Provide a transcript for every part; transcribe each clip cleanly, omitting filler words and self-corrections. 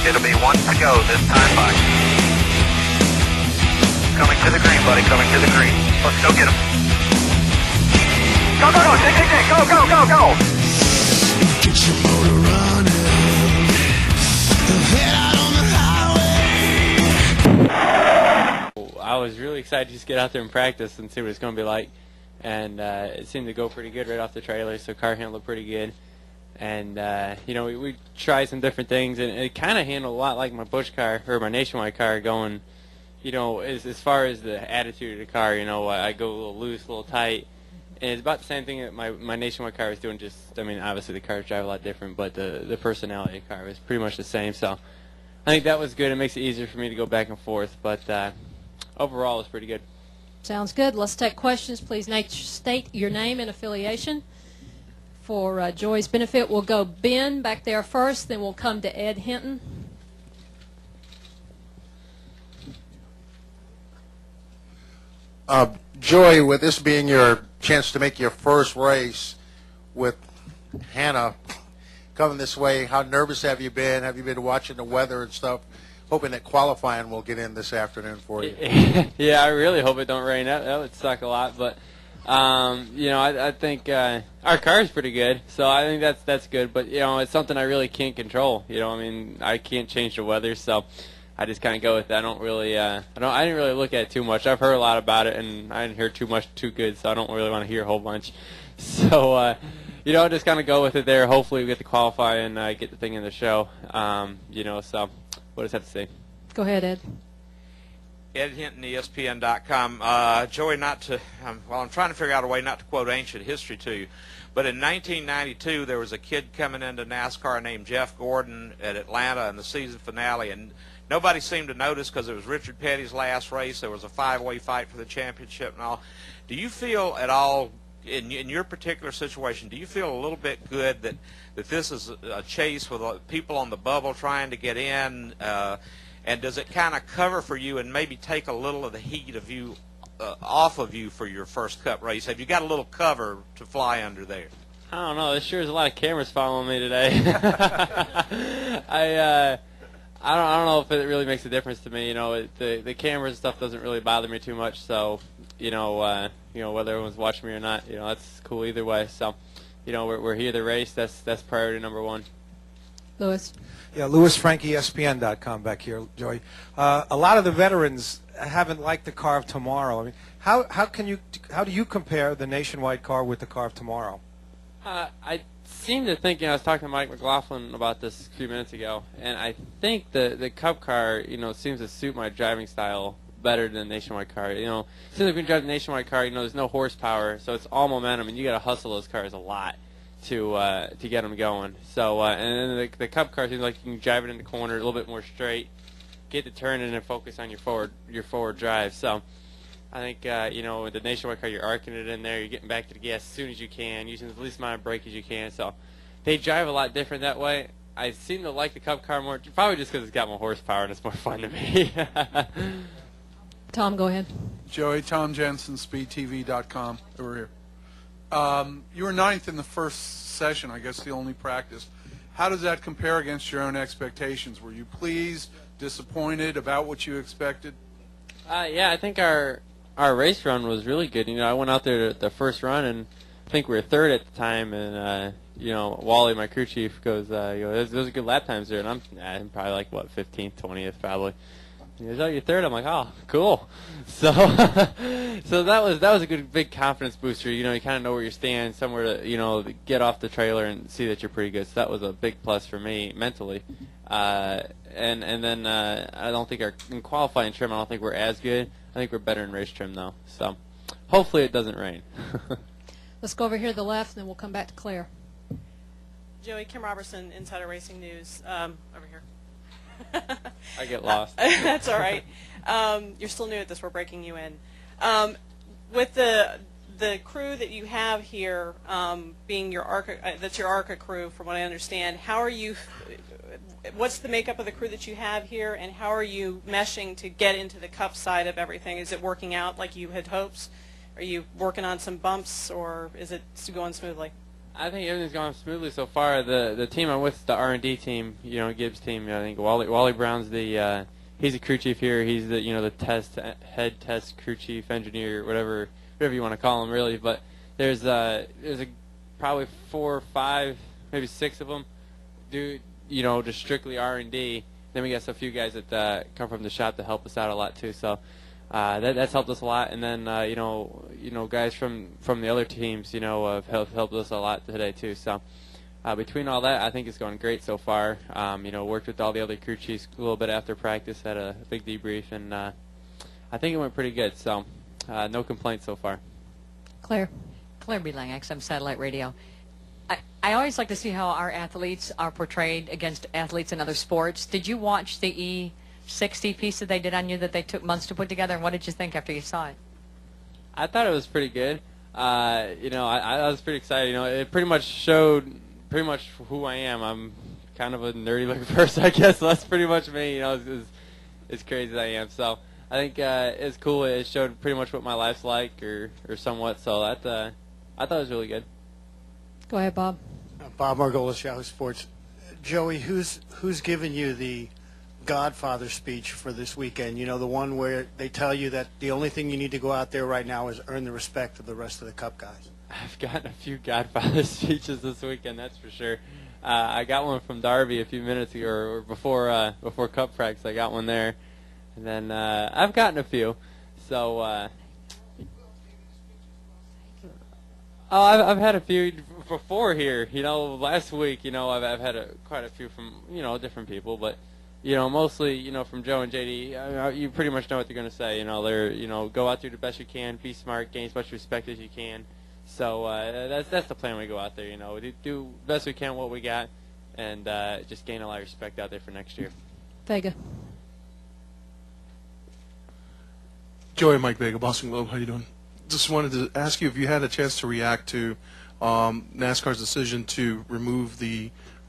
It'll be one to go this time by. Coming to the green, buddy, coming to the green. Let's go get him. Go, go, go, go, go, go, go. Get your motor running. Head out on the highway. I was really excited to just get out there and practice and see what it's going to be like. And it seemed to go pretty good right off the trailer, so car handled pretty good. And, you know, we tried some different things, and it kind of handled a lot like my Busch car, or my Nationwide car, going, you know, as far as the attitude of the car, you know, I go a little loose, a little tight. And it's about the same thing that my Nationwide car was doing, just, I mean, obviously the cars drive a lot different, but the personality of the car was pretty much the same. So I think that was good. It makes it easier for me to go back and forth, but overall it was pretty good. Sounds good. Let's take questions. Please state your name and affiliation. For Joey's benefit, we'll go Ben back there first, then we'll come to Ed Hinton. Joey, with this being your chance to make your first race with Hannah coming this way, how nervous have you been? Have you been watching the weather and stuff, hoping that qualifying will get in this afternoon for you? Yeah, I really hope it don't rain. That would suck a lot, but you know, I think our car is pretty good, so I think that's good. But you know, it's something I really can't control. You know, I mean, I can't change the weather, so I just kind of go with that. I don't really, I didn't really look at it too much. I've heard a lot about it, and I didn't hear too good, so I don't really want to hear a whole bunch. So, you know, just kind of go with it there. Hopefully, we get to qualify and get the thing in the show. You know, so what does that have to say? Go ahead, Ed. Ed Hinton, ESPN.com. Joey, I'm trying to figure out a way not to quote ancient history to you, but in 1992 there was a kid coming into NASCAR named Jeff Gordon at Atlanta in the season finale, and nobody seemed to notice because it was Richard Petty's last race. There was a five-way fight for the championship and all. Do you feel at all, in your particular situation, do you feel a little bit good that this is a chase with people on the bubble trying to get in? And does it kind of cover for you and maybe take a little of the heat of you off of you for your first Cup race? Have you got a little cover to fly under there? I don't know. There sure is a lot of cameras following me today. I don't know if it really makes a difference to me. You know, the cameras and stuff doesn't really bother me too much. So, you know, whether everyone's watching me or not, you know, that's cool either way. So, you know, we're here to race. That's priority number one. Lewis. Yeah, Lewis Frank, ESPN.com back here, Joey. A lot of the veterans haven't liked the car of tomorrow. I mean, how do you compare the Nationwide car with the car of tomorrow? I seem to think, you know, I was talking to Mike McLaughlin about this a few minutes ago, and I think the Cup car, you know, seems to suit my driving style better than the Nationwide car. You know, it seems like when you drive the Nationwide car, you know, there's no horsepower, so it's all momentum, and you got to hustle those cars a lot to get them going. So and then the Cup car seems like you can drive it in the corner a little bit more straight, get to turning and focus on your forward drive. So I think you know, with the Nationwide car, you're arcing it in there, you're getting back to the gas as soon as you can, using the least amount of brake as you can. So they drive a lot different that way. I seem to like the Cup car more, probably just because it's got more horsepower and it's more fun to me. Tom, go ahead. Joey, Tom Jensen, SpeedTV.com. Over here. You were ninth in the first session, I guess the only practice. How does that compare against your own expectations? Were you pleased, disappointed, about what you expected? Yeah, I think our race run was really good. You know, I went out there the first run, and I think we were third at the time, and you know, Wally, my crew chief, goes, you know, those are good lap times there, and I'm probably like, what, 15th, 20th probably. He goes, oh, you're third. I'm like, oh, cool. So, so that was a good big confidence booster. You know, you kind of know where you stand, somewhere to, you know, get off the trailer and see that you're pretty good. So that was a big plus for me mentally. And then I don't think in qualifying trim, I don't think we're as good. I think we're better in race trim though. So hopefully it doesn't rain. Let's go over here to the left, and then we'll come back to Claire. Joey, Kim Robertson, Insider Racing News, over here. I get lost. That's all right. You're still new at this. We're breaking you in. With the crew that you have here, being your ARCA, that's your ARCA crew, from what I understand. How are you? What's the makeup of the crew that you have here, and how are you meshing to get into the Cup side of everything? Is it working out like you had hopes? Are you working on some bumps, or is it going smoothly? I think everything's gone smoothly so far. The team I'm with is the R&D team, Gibbs team. I think Wally Brown's he's a crew chief here. He's the the head test crew chief engineer, whatever you want to call him, really. But there's probably 4 or 5, maybe 6 of them do just strictly R&D. Then we got a few guys that come from the shop to help us out a lot too. So that's helped us a lot. And then guys from the other teams have helped us a lot today too. So between all that, I think it's going great so far. Worked with all the other crew chiefs a little bit after practice, had a big debrief, and I think it went pretty good. So no complaints so far. Claire. Claire B. Lang, XM Satellite Radio. I always like to see how our athletes are portrayed against athletes in other sports. Did you watch the E60 piece that they did on you that they took months to put together, and what did you think after you saw it? I thought it was pretty good. I was pretty excited. It pretty much showed who I am. I'm kind of a nerdy looking person, I guess. So that's pretty much me. As crazy as I am. So I think it's cool. It showed pretty much what my life's like, or somewhat. So I thought it was really good. Go ahead, Bob. Bob Margolis, Yahoo Sports. Joey, who's given you the Godfather speech for this weekend? The one where they tell you that the only thing you need to go out there right now is earn the respect of the rest of the Cup guys. I've gotten a few Godfather speeches this weekend, that's for sure. I got one from Darby a few minutes ago, or before Cup practice. I got one there, and then I've gotten a few. So, I've had a few before here. Last week, I've had quite a few from different people, but mostly from Joe and JD. You pretty much know what they're going to say. They're go out there the best you can, be smart, gain as much respect as you can. So that's the plan. We go out there, do best we can what we got, and just gain a lot of respect out there for next year. Vega. Joey, Mike Vega, Boston Globe. How you doing? Just wanted to ask you if you had a chance to react to NASCAR's decision to remove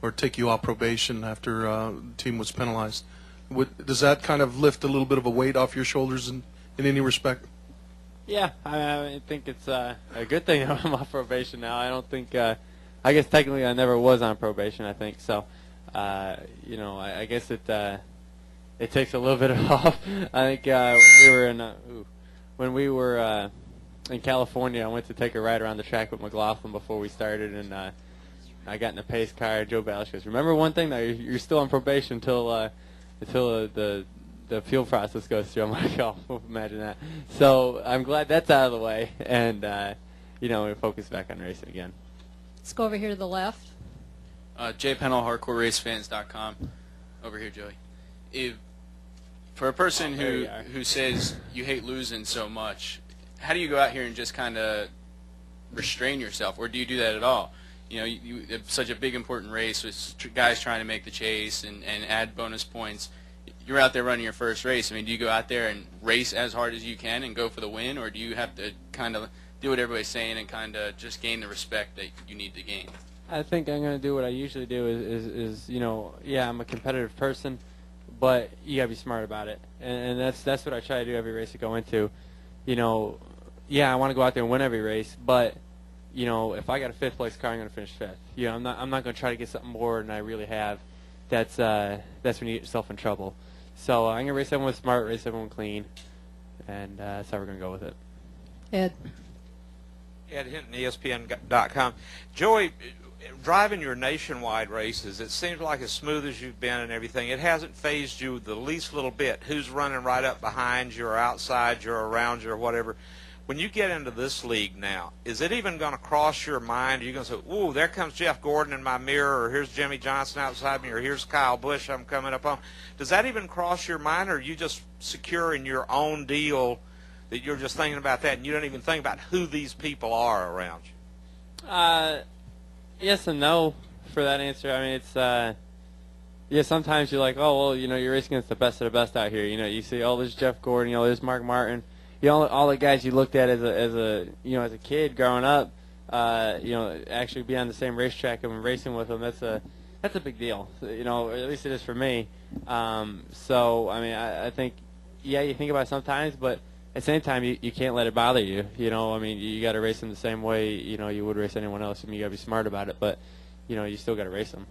or take you off probation after the team was penalized. Does that kind of lift a little bit of a weight off your shoulders in any respect? Yeah, I think it's a good thing that I'm off probation now. I don't think, I guess technically I never was on probation, I think. So, I guess it takes a little bit off. I think when we were in California, I went to take a ride around the track with McLaughlin before we started, and I got in a pace car. Joe Balish goes, "Remember one thing? Though, you're still on probation until the appeal process goes through." I'm like, "Oh, imagine that." So I'm glad that's out of the way, and we focus back on racing again. Let's go over here to the left. Jay Pennell, HardcoreRaceFans.com. Over here, Joey. For a person who says you hate losing so much, how do you go out here and just kind of restrain yourself, or do you do that at all? You have such a big, important race with guys trying to make the chase and add bonus points. You're out there running your first race. I mean, do you go out there and race as hard as you can and go for the win, or do you have to kind of do what everybody's saying and kind of just gain the respect that you need to gain? I think I'm going to do what I usually do is I'm a competitive person, but you got to be smart about it. And that's what I try to do every race I go into. I want to go out there and win every race, but if I got a 5th place car, I'm going to finish 5th. I'm not going to try to get something more than I really have. That's when you get yourself in trouble. So I'm going to race everyone smart, race everyone clean, and that's how we're going to go with it. Ed. Ed Hinton, ESPN.com. Joey, driving your nationwide races, it seems like as smooth as you've been and everything, it hasn't phased you the least little bit. Who's running right up behind you or outside you or around you or whatever. When you get into this league now, is it even going to cross your mind? Are you going to say, ooh, there comes Jeff Gordon in my mirror, or here's Jimmy Johnson outside me, or here's Kyle Busch I'm coming up on? Does that even cross your mind, or are you just secure in your own deal that you're just thinking about that and you don't even think about who these people are around you? Yes and no for that answer. I mean, it's sometimes you're like, oh, well, you're racing against the best of the best out here. You see, oh, there's Jeff Gordon, there's Mark Martin. All the guys you looked at as a kid growing up, actually be on the same racetrack and racing with them. That's a big deal. Or at least it is for me. So I mean, I think, you think about it sometimes, but the same time, you can't let it bother you. You know, I mean, you got to race them the same way, you know, you would race anyone else. I mean, you got to be smart about it, but, you know, you still got to race them.